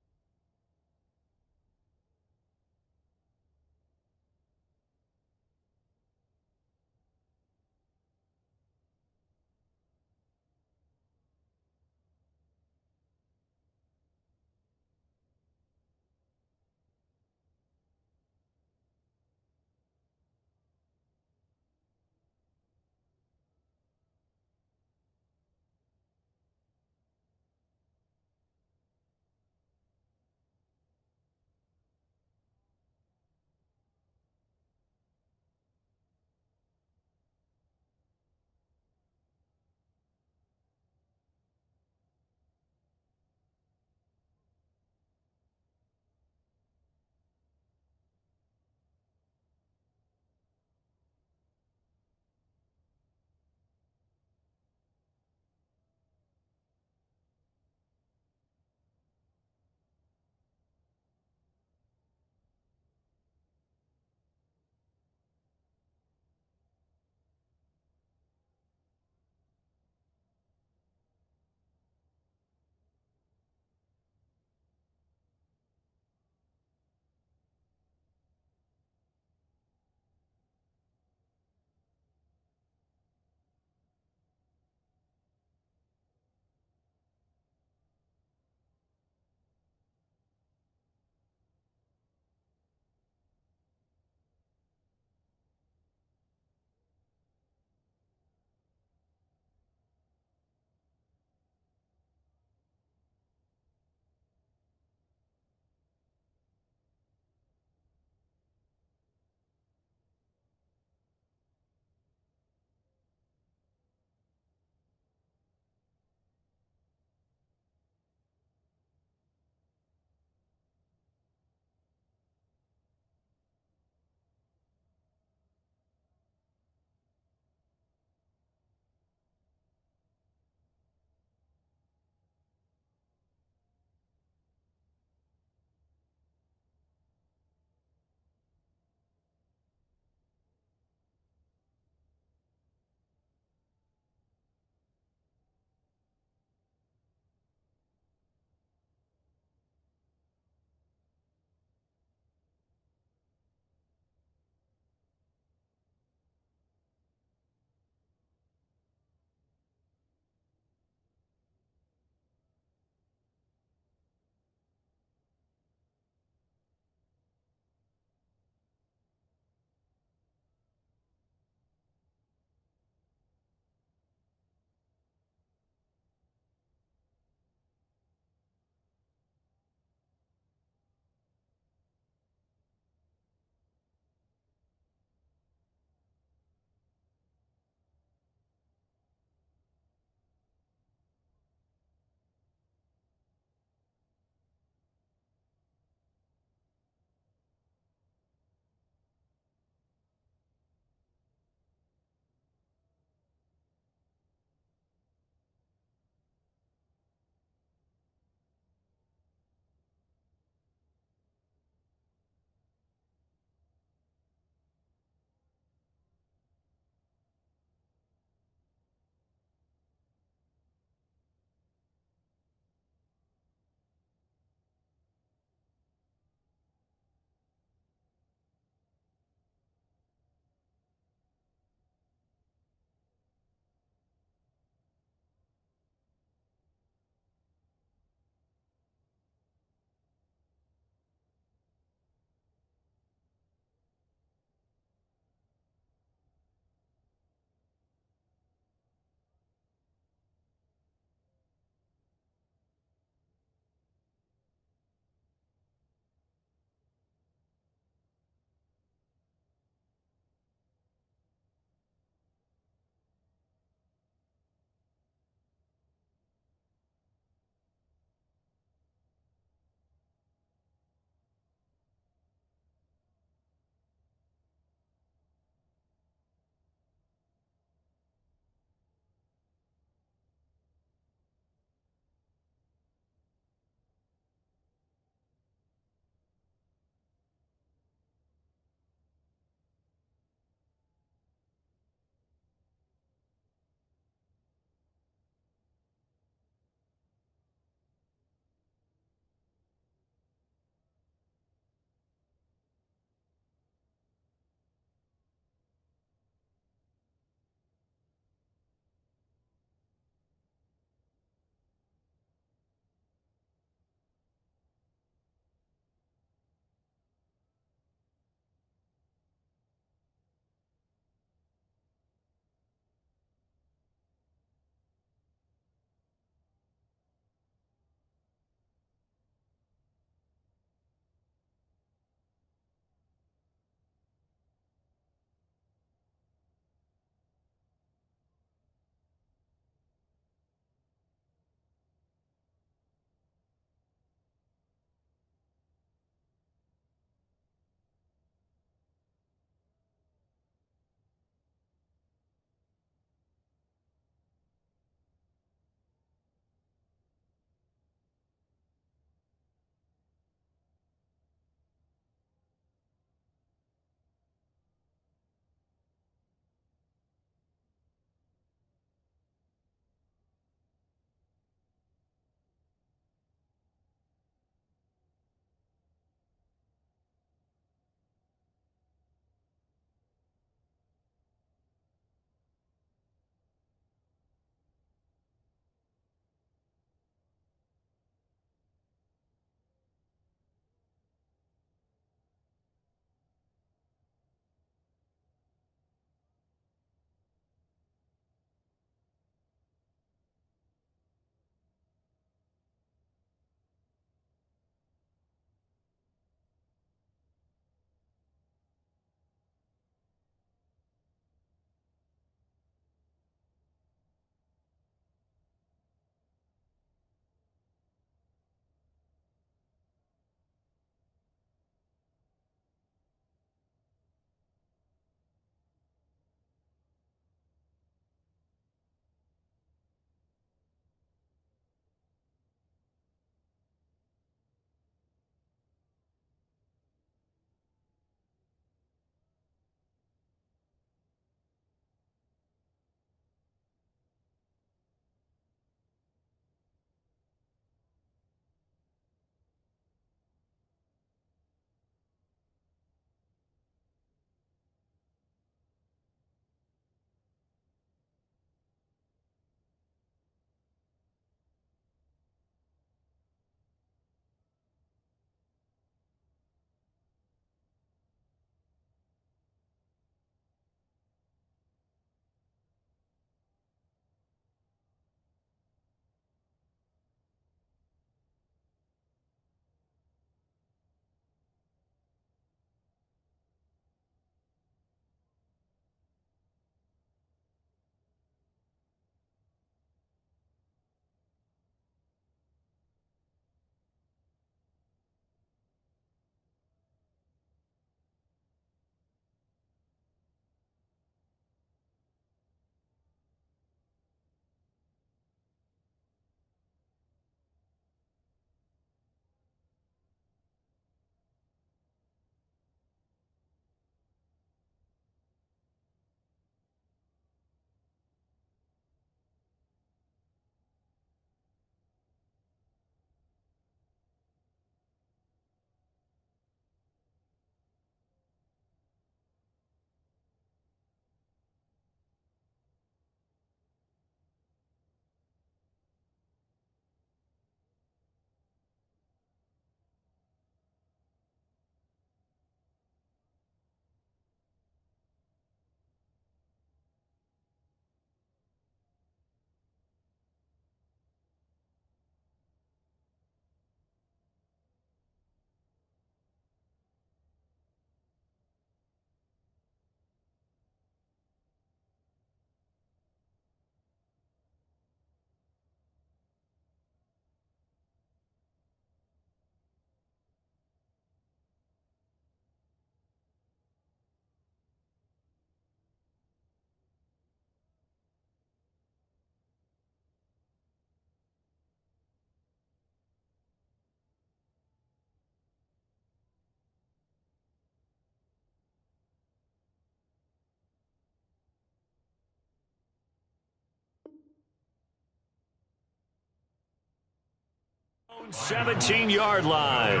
17-yard line.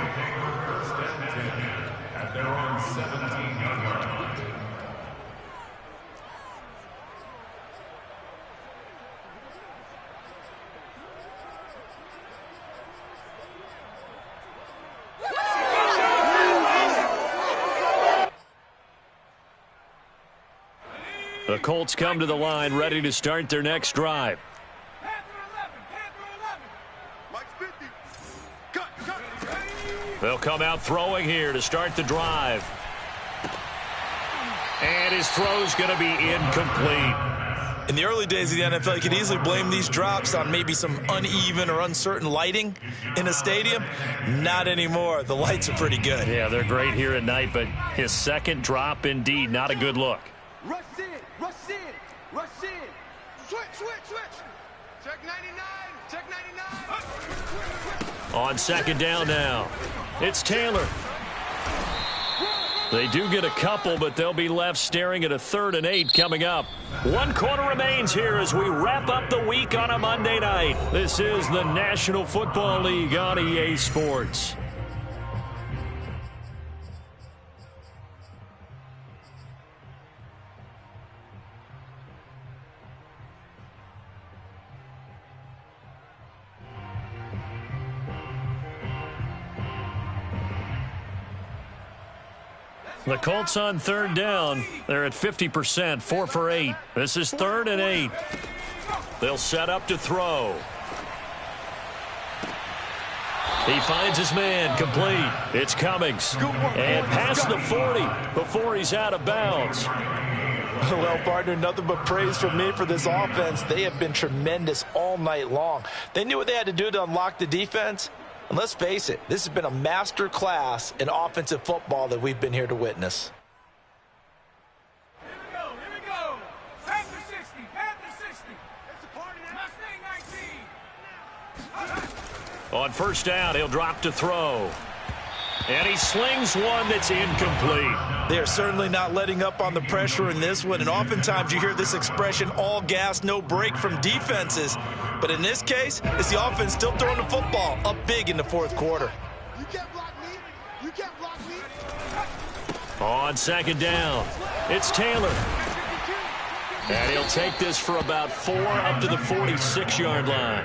First and 10 at their own 17-yard line. The Colts come to the line ready to start their next drive. They'll come out throwing here to start the drive. And his throw's going to be incomplete. In the early days of the NFL, you could easily blame these drops on maybe some uneven or uncertain lighting in a stadium. Not anymore. The lights are pretty good. Yeah, they're great here at night, but his second drop, indeed, not a good look. Rush in, rush in, rush in. Switch, switch, switch. Check 99, check 99. On second down now, it's Taylor. They do get a couple, but they'll be left staring at a 3rd and 8 coming up. 1 quarter remains here as we wrap up the week on a Monday night. This is the National Football League on EA Sports. The Colts on 3rd down. They're at 50%, 4 for 8. This is 3rd and 8. They'll set up to throw. He finds his man, complete. It's Cummings. And past the 40 before he's out of bounds. Well, partner, nothing but praise from me for this offense. They have been tremendous all night long. They knew what they had to do to unlock the defense. And let's face it, this has been a master class in offensive football that we've been here to witness. Here we go. Panther 60, Panther 60. It's a party now. Mustang 19. On 1st down, he'll drop to throw. And he slings one that's incomplete. They are certainly not letting up on the pressure in this one. And oftentimes you hear this expression, all gas, no break from defenses. But in this case, it's the offense still throwing the football up big in the 4th quarter. You can't block me. You can't block me. On 2nd down, it's Taylor. And he'll take this for about 4 up to the 46-yard line.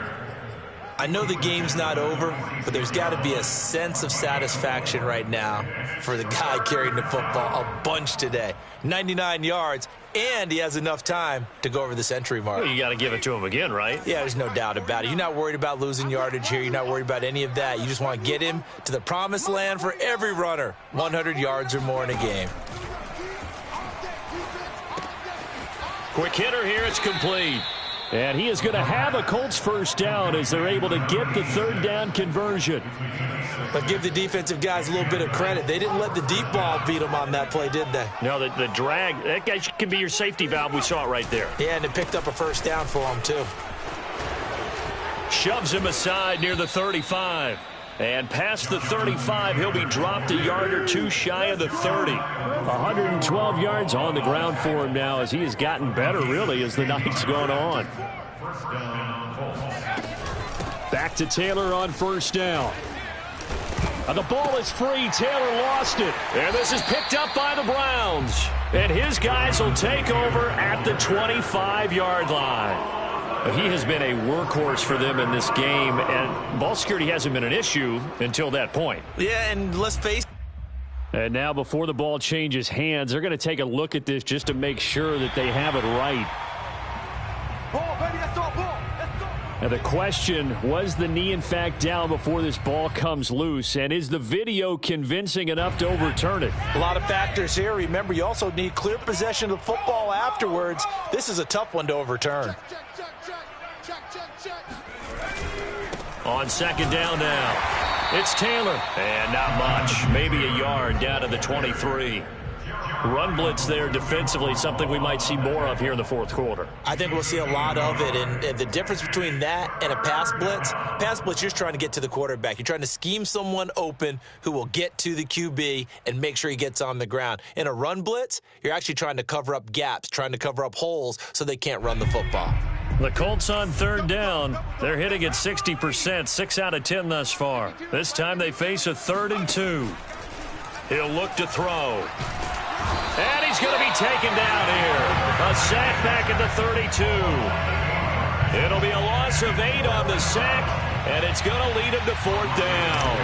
I know the game's not over, but there's got to be a sense of satisfaction right now for the guy carrying the football a bunch today. 99 yards, and he has enough time to go over the century mark. Well, you got to give it to him again, right? Yeah, there's no doubt about it. You're not worried about losing yardage here. You're not worried about any of that. You just want to get him to the promised land for every runner, 100 yards or more in a game. Quick hitter here, it's complete. And he is going to have a Colts 1st down as they're able to get the 3rd down conversion. But give the defensive guys a little bit of credit. They didn't let the deep ball beat them on that play, did they? No, the drag, that guy can be your safety valve. We saw it right there. Yeah, and it picked up a 1st down for them, too. Shoves him aside near the 35. And past the 35, he'll be dropped a yard or 2 shy of the 30. 112 yards on the ground for him now as he has gotten better, really, as the night's gone on. Back to Taylor on 1st down. And the ball is free. Taylor lost it. And this is picked up by the Browns. And his guys will take over at the 25-yard line. He has been a workhorse for them in this game, and ball security hasn't been an issue until that point. Yeah, and let's face it. And now before the ball changes hands, they're going to take a look at this just to make sure that they have it right. Ball, baby, that's all ball. Let's go. Now the question, was the knee in fact down before this ball comes loose, and is the video convincing enough to overturn it? A lot of factors here. Remember, you also need clear possession of the football afterwards. This is a tough one to overturn. On 2nd down now, it's Taylor. And not much, maybe a yard down to the 23. Run blitz there defensively, something we might see more of here in the 4th quarter. I think we'll see a lot of it, and the difference between that and a pass blitz, you're just trying to get to the quarterback. You're trying to scheme someone open who will get to the QB and make sure he gets on the ground. In a run blitz, you're actually trying to cover up gaps, trying to cover up holes so they can't run the football. The Colts on third down. They're hitting at 60%, 6 out of 10 thus far. This time they face a 3rd and 2. He'll look to throw. And he's going to be taken down here. A sack back at the 32. It'll be a loss of 8 on the sack, and it's going to lead him to 4th down.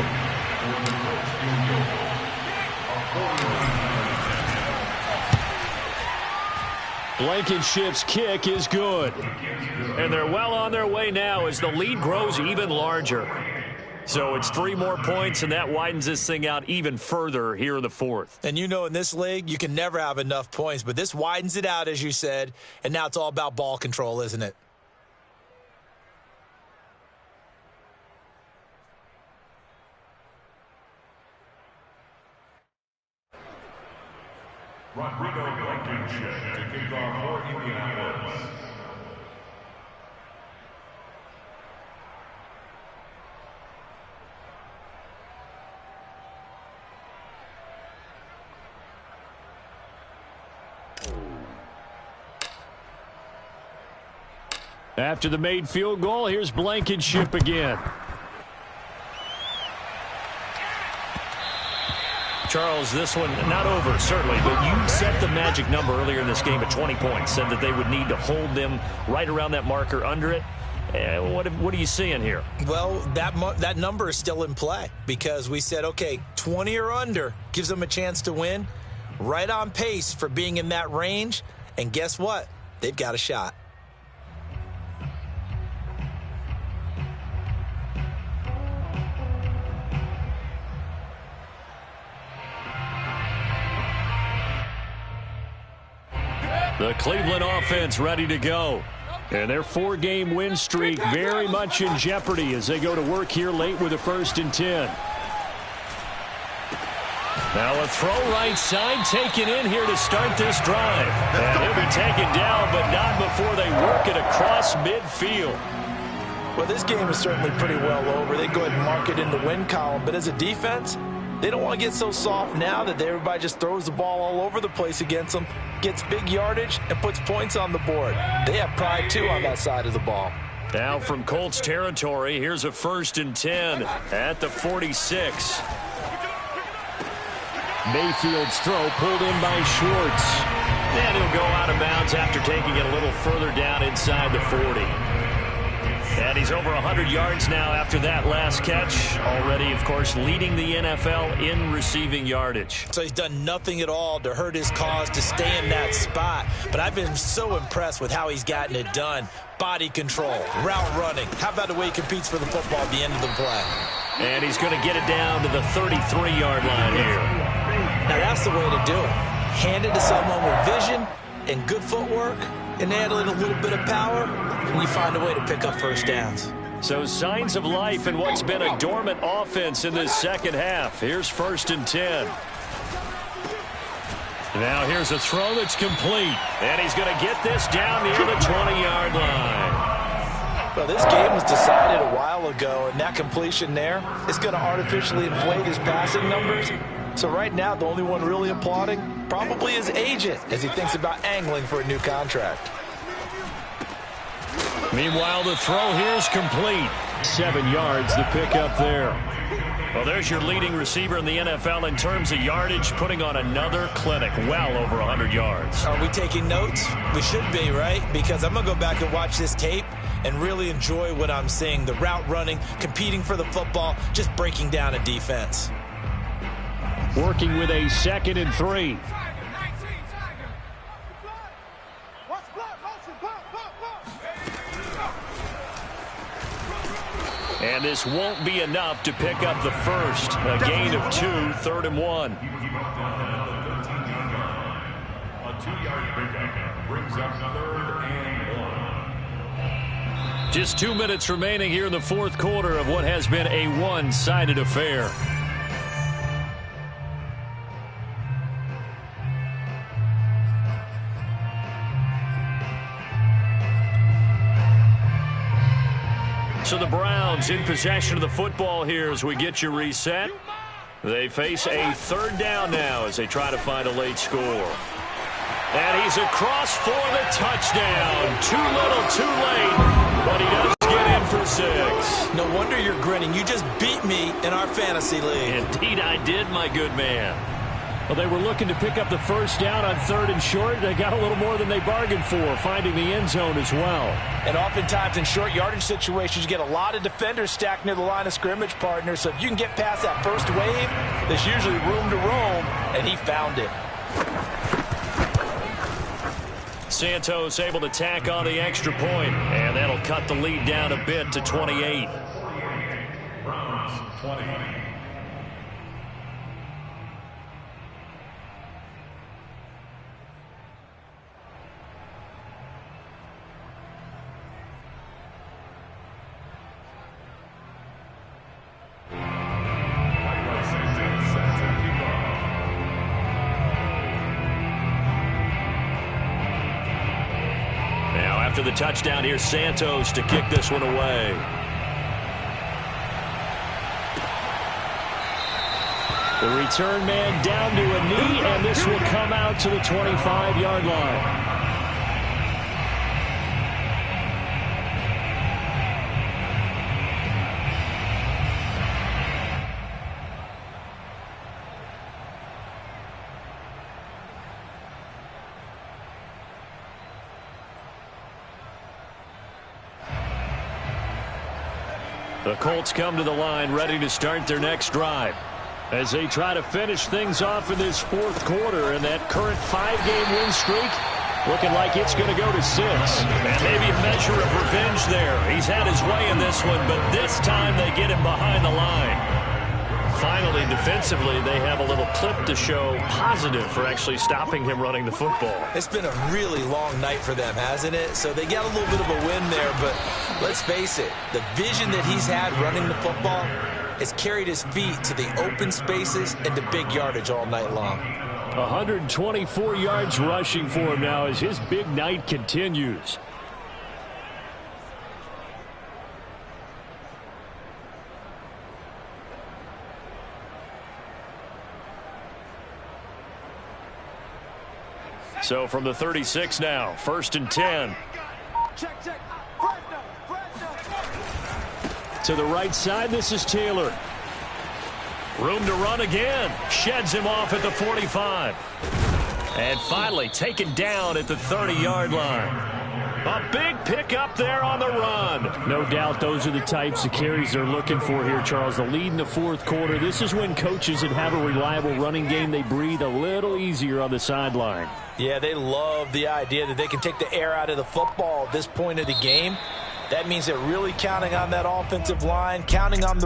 Blankenship's kick is good. And they're well on their way now as the lead grows even larger. So it's 3 more points, and that widens this thing out even further here in the 4th. And you know, in this league, you can never have enough points, but this widens it out, as you said, and now it's all about ball control, isn't it? Rodrigo Blankenship to kick off for Indianapolis. After the made field goal, here's Blankenship again. Charles, this one not over, certainly, but you set the magic number earlier in this game at 20 points, said that they would need to hold them right around that marker under it. What are you seeing here? Well, that number is still in play because we said, okay, 20 or under gives them a chance to win. Right on pace for being in that range, and guess what? They've got a shot. The Cleveland offense ready to go. And their 4-game win streak very much in jeopardy as they go to work here late with a 1st and 10. Now a throw right side taken in here to start this drive. And he'll be taken down, but not before they work it across midfield. Well, this game is certainly pretty well over. They go ahead and mark it in the win column. But as a defense, they don't want to get so soft now that everybody just throws the ball all over the place against them, gets big yardage, and puts points on the board. They have pride, too, on that side of the ball. Now from Colts territory, here's a 1st and 10 at the 46. Mayfield's throw pulled in by Schwartz. And he'll go out of bounds after taking it a little further down inside the 40. And he's over 100 yards now after that last catch. Already, of course, leading the NFL in receiving yardage. So he's done nothing at all to hurt his cause to stay in that spot. But I've been so impressed with how he's gotten it done. Body control, route running. How about the way he competes for the football at the end of the play? And he's going to get it down to the 33-yard line here. Now that's the way to do it. Hand it to someone with vision and good footwork, and add in a little bit of power, and you find a way to pick up 1st downs. So signs of life in what's been a dormant offense in this second half. Here's 1st and 10. Now here's a throw that's complete. And he's going to get this down near the 20-yard line. Well, this game was decided a while ago, and that completion there is going to artificially inflate his passing numbers. So right now, the only one really applauding probably his agent as he thinks about angling for a new contract. Meanwhile, the throw here is complete. 7 yards, the pickup there. Well, there's your leading receiver in the NFL in terms of yardage, putting on another clinic, well over 100 yards. Are we taking notes? We should be, right? Because I'm going to go back and watch this tape and really enjoy what I'm seeing. The route running, competing for the football, just breaking down a defense. Working with a 2nd and 3. And this won't be enough to pick up the first. A gain of 2, 3rd and 1. A 2-yard pickup brings up 3rd and 1. Just 2 minutes remaining here in the 4th quarter of what has been a one-sided affair. So the Browns in possession of the football here as we get you reset. They face a 3rd down now as they try to find a late score. And he's across for the touchdown. Too little, too late, but he does get in for 6. No wonder you're grinning. You just beat me in our fantasy league. Indeed I did, my good man. Well, they were looking to pick up the first down on 3rd and short. They got a little more than they bargained for, finding the end zone as well. And oftentimes in short yardage situations, you get a lot of defenders stacked near the line of scrimmage, partner. So if you can get past that first wave, there's usually room to roam, and he found it. Santos able to tack on the extra point, and that'll cut the lead down a bit to 28. Browns 20. After the touchdown, here's Santos to kick this one away. The return man down to a knee, and this will come out to the 25-yard line. The Colts come to the line ready to start their next drive as they try to finish things off in this 4th quarter, and that current 5-game win streak looking like it's going to go to 6. And maybe a measure of revenge there. He's had his way in this one, but this time they get him behind the line. Finally, defensively, they have a little clip to show positive for actually stopping him running the football. It's been a really long night for them, hasn't it? So they got a little bit of a win there, but let's face it, the vision that he's had running the football has carried his feet to the open spaces and to big yardage all night long. 124 yards rushing for him now as his big night continues. So from the 36 now, 1st and 10. Check. To the right side, this is Taylor. Room to run again. Sheds him off at the 45. And finally taken down at the 30-yard line. A big pickup there on the run. No doubt those are the types of carries they're looking for here, Charles. The lead in the 4th quarter. This is when coaches that have a reliable running game, they breathe a little easier on the sideline. Yeah, they love the idea that they can take the air out of the football at this point of the game. That means they're really counting on that offensive line, counting on the